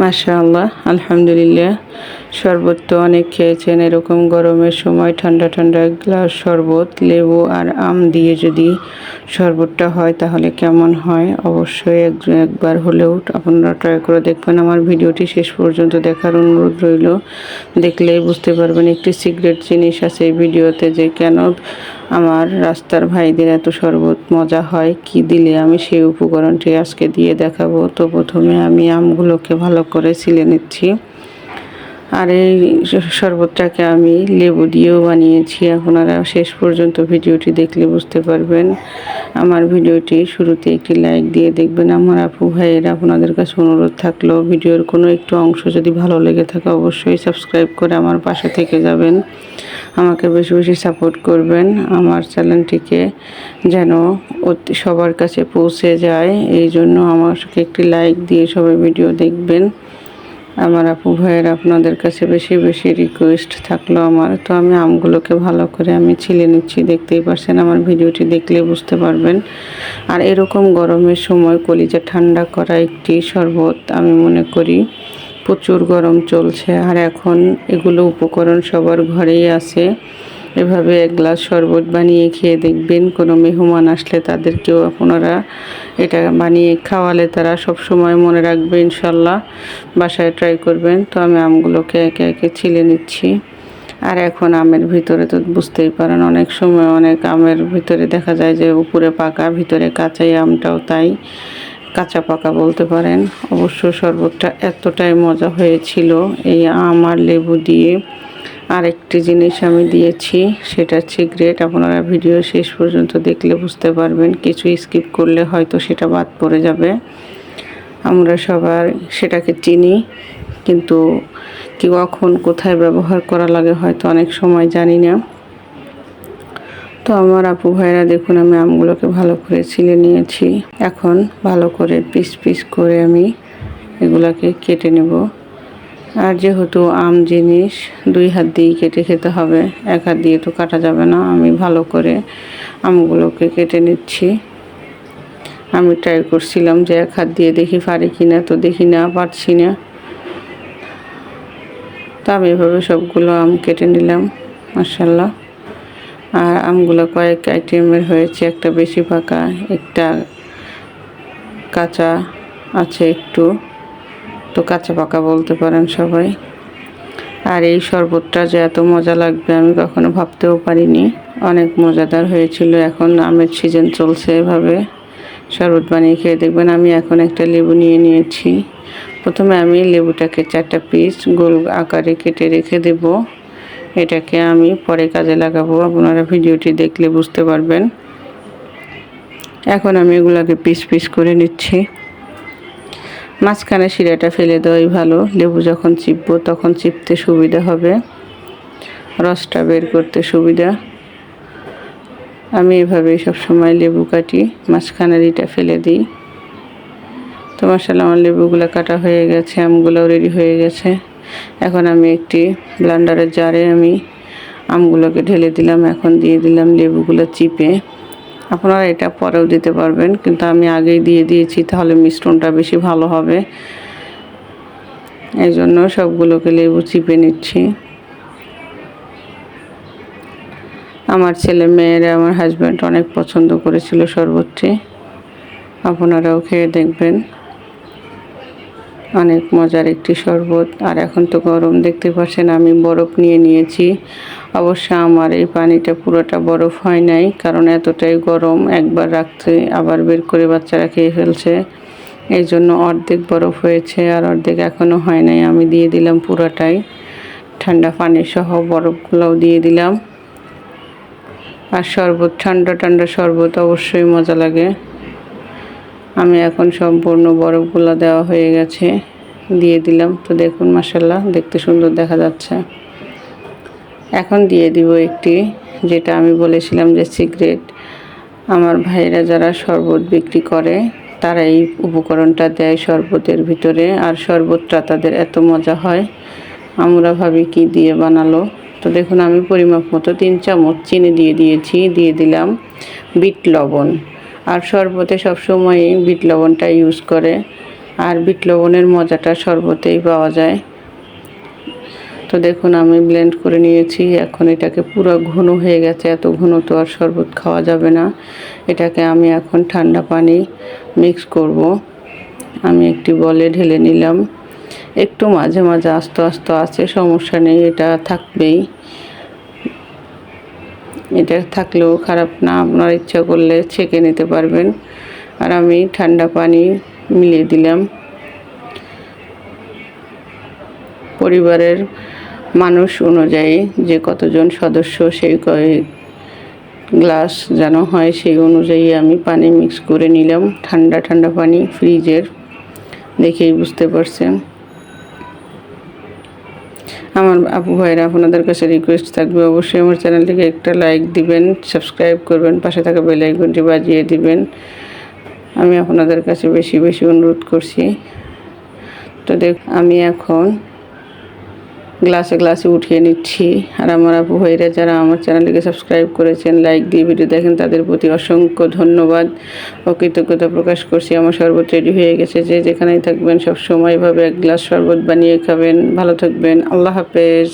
মাশাআল্লাহ, আলহামদুলিল্লাহ। শরবত তো অনেক খেয়েছেন। এরকম গরমের সময় ঠান্ডা ঠান্ডা এক গ্লাস শরবত, লেবু আর আম দিয়ে যদি শরবতটা হয় তাহলে কেমন হয়, অবশ্যই একবার হলেও আপনারা ট্রাই করে দেখবেন। আমার ভিডিওটি শেষ পর্যন্ত দেখার অনুরোধ রইল। দেখলেই বুঝতে পারবেন একটি সিক্রেট জিনিস আছে এই ভিডিওতে, যে কেন আমার রাস্তার ভাইদের এত শরবত মজা হয়, কি দিলে আমি সেই উপকরণটি আজকে দিয়ে দেখাবো। তো প্রথমে আমি আমগুলোকে ভালো করে ছিলে নিচ্ছি। আর এই শরবতটাকে আমি লেবু দিয়েও বানিয়েছি। আপনারা শেষ পর্যন্ত ভিডিওটি দেখলে বুঝতে পারবেন। আমার ভিডিওটি শুরুতে একটি লাইক দিয়ে দেখবেন। আমার আপু ভাইয়েরা, আপনাদের কাছে অনুরোধ থাকলো ভিডিওর কোনো একটু অংশ যদি ভালো লেগে থাকে অবশ্যই সাবস্ক্রাইব করে আমার পাশে থেকে যাবেন। আমাকে বেশি বেশি সাপোর্ট করবেন, আমার চ্যানেলটিকে যেন সবার কাছে পৌঁছে যায়। এই জন্য আমাকে একটি লাইক দিয়ে সবাই ভিডিও দেখবেন। আমার আপু ভাইয়ের, আপনাদের কাছে বেশি বেশি রিকোয়েস্ট থাকলো আমার। তো আমি আমগুলোকে ভালো করে আমি ছিলে নিচ্ছি, দেখতেই পারছেন। আমার ভিডিওটি দেখলে বুঝতে পারবেন। আর এরকম গরমের সময় কলিজা ঠান্ডা করা একটি শরবত আমি মনে করি। প্রচুর গরম চলছে আর এখন এগুলো উপকরণ সবার ঘরেই আছে। এভাবে এক গ্লাস শরবত বানিয়ে খেয়ে দেখবেন। কোনো মেহমান আসলে তাদেরকেও আপনারা এটা বানিয়ে খাওয়ালে তারা সব সময় মনে রাখবে ইনশাল্লাহ। বাসায় ট্রাই করবেন। তো আমি আমগুলোকে একে একে ছিলে নিচ্ছি। আর এখন আমের ভিতরে তো বুঝতেই পারেন, অনেক সময় অনেক আমের ভিতরে দেখা যায় যে উপরে পাকা ভিতরে কাঁচা, এই আমটাও তাই, কাঁচা পাকা বলতে পারেন। অবশ্য শরবতটা এতটাই মজা হয়েছিল এই আম আর লেবু দিয়ে। আরেকটি জিনিস আমি দিয়েছি, সেটা সিক্রেট। আপনারা ভিডিও শেষ পর্যন্ত দেখলে বুঝতে পারবেন। কিছু স্কিপ করলে হয়তো সেটা বাদ পড়ে যাবে। আমরা সবার সেটাকে চিনি, কিন্তু কখন কোথায় ব্যবহার করা লাগে হয়তো অনেক সময় জানি না। তো আমার আপু ভাইরা দেখুন, আমি আমগুলোকে ভালো করে ছিলে নিয়েছি। এখন ভালো করে পিস পিস করে আমি এগুলাকে কেটে নেব। আর যেহেতু আম জিনিস 2 হাত দিয়েই কেটে খেতে হবে, 1 হাত দিয়ে তো কাটা যাবে না। আমি ভালো করে আমগুলোকে কেটে নিচ্ছি। আমি ট্রাই করছিলাম যে 1 হাত দিয়ে দেখি পারি কিনা, তো দেখি না, পারছি না। তো আমি এভাবে সবগুলো আম কেটে নিলাম মাশাআল্লাহ। আর আমগুলো কয়েক আইটেমের হয়েছে, একটা বেশি পাকা, একটা কাঁচা আছে একটু, তো কাঁচা পাকা বলতে পারেন সবাই। আর এই শরবতটা যে এত মজা লাগবে আমি কখনো ভাবতেও পারিনি। অনেক মজাদার হয়েছিল। এখন আমের সিজন চলছে, এভাবে শরবত বানিয়ে খেয়ে দেখবেন। আমি এখন একটা লেবু নিয়ে নিয়েছি। প্রথমে আমি লেবুটাকে 4টা পিস গোল আকারে কেটে রেখে দেব। এটাকে আমি পরে কাজে লাগাবো, আপনারা ভিডিওটি দেখলে বুঝতে পারবেন। এখন আমি এগুলাকে পিস পিস করে নিচ্ছি। মাঝখানে শিরাটা ফেলে দেওয়াই ভালো। লেবু যখন চিপবো তখন চিপতে সুবিধা হবে, রসটা বের করতে সুবিধা। আমি এভাবেই সবসময় লেবু কাটি, মাঝখানের ইটা ফেলে দিই। তো মাশাআল্লাহ আমার লেবুগুলো কাটা হয়ে গেছে, আমগুলোও রেডি হয়ে গেছে। এখন আমি একটি ব্লেন্ডারের জারে আমি আমগুলোকে ঢেলে দিলাম। এখন দিয়ে দিলাম লেবুগুলো চিপে। আপনারা এটা পরেও দিতে পারবেন, কিন্তু আমি আগেই দিয়ে দিয়েছি, তাহলে মিশ্রণটা বেশি ভালো হবে। এই জন্য সবগুলোকে লেবু চিপে নিচ্ছি। আমার ছেলে মেয়েরা, আমার হাজব্যান্ড অনেক পছন্দ করেছিল শরবতটি। আপনারাও খেয়ে দেখবেন, অনেক মজার একটি শরবত। আর এখন তো গরম, দেখতে পাচ্ছেন আমি বরফ নিয়ে নিয়েছি। অবশ্য আমার এই পানিটা পুরোটা বরফ হয় নাই, কারণ এতটাই গরম, একবার রাখতে আবার বের করে বাচ্চারা খেয়ে ফেলছে। এই জন্য অর্ধেক বরফ হয়েছে আর অর্ধেক এখনও হয় নাই। আমি দিয়ে দিলাম পুরোটাই, ঠান্ডা পানি সহ বরফগুলোও দিয়ে দিলাম। আর শরবত, ঠান্ডা ঠান্ডা শরবত অবশ্যই মজা লাগে। আমি এখন সম্পূর্ণ বরফগুলো দেওয়া হয়ে গেছে, দিয়ে দিলাম। তো দেখুন মাশাআল্লাহ, দেখতে সুন্দর দেখা যাচ্ছে। এখন দিয়ে দিব একটি, যেটা আমি বলেছিলাম যে সিক্রেট। আমার ভাইরা যারা শরবত বিক্রি করে তারা এই উপকরণটা দেয় শরবতের ভিতরে, আর শরবতটা তাদের এত মজা হয়, আমরা ভাবি কি দিয়ে বানালো। তো দেখুন আমি পরিমাপ মতো 3 চামচ চিনি দিয়ে দিয়েছি। দিয়ে দিলাম বিট লবণ। আর শরবতে সবসময়ই বিট লবণটা ইউজ করে, আর বিট লবণের মজাটা শরবতেই পাওয়া যায়। তো দেখুন আমি ব্লেন্ড করে নিয়েছি। এখন এটাকে পুরো ঘন হয়ে গেছে, এত ঘন তো আর শরবত খাওয়া যাবে না। এটাকে আমি এখন ঠান্ডা পানি মিক্স করব। আমি একটি বলে ঢেলে নিলাম। একটু মাঝে মাঝে আস্তে আস্তে আছে, সমস্যা নেই, এটা থাকবেই। এটা থাকলেও খারাপ না, আপনার ইচ্ছা করলে ছেঁকে নিতে পারবেন। আর আমি ঠান্ডা পানি মিলিয়ে দিলাম। পরিবারের মানুষ অনুযায়ী যে কতজন সদস্য সেই গ্লাস যেন হয় সেই অনুযায়ী আমি পানি মিক্স করে নিলাম। ঠান্ডা ঠান্ডা পানি, ফ্রিজের, দেখেই বুঝতে পারছেন। আমার আপু ভাইরা, আপনাদের কাছে রিকোয়েস্ট থাকবে অবশ্যই আমার চ্যানেলটিকে একটা লাইক দিবেন, সাবস্ক্রাইব করবেন, পাশে থাকা বেল আইকনটি বাজিয়ে দিবেন। আমি আপনাদের কাছে বেশি বেশি অনুরোধ করছি। তো আমি এখন গ্লাসে গ্লাসে উঠিয়ে নিচ্ছি। আর আমার আপু ভাইরা যারা আমার চ্যানেলটিকে সাবস্ক্রাইব করেছেন, লাইক দিয়ে ভিডিও দেখেন, তাদের প্রতি অসংখ্য ধন্যবাদ ও কৃতজ্ঞতা প্রকাশ করছি। আমার শরবত রেডি হয়ে গেছে। যে যেখানেই থাকবেন সব সময় এভাবে এক গ্লাস শরবত বানিয়ে খাবেন। ভালো থাকবেন। আল্লাহ হাফেজ।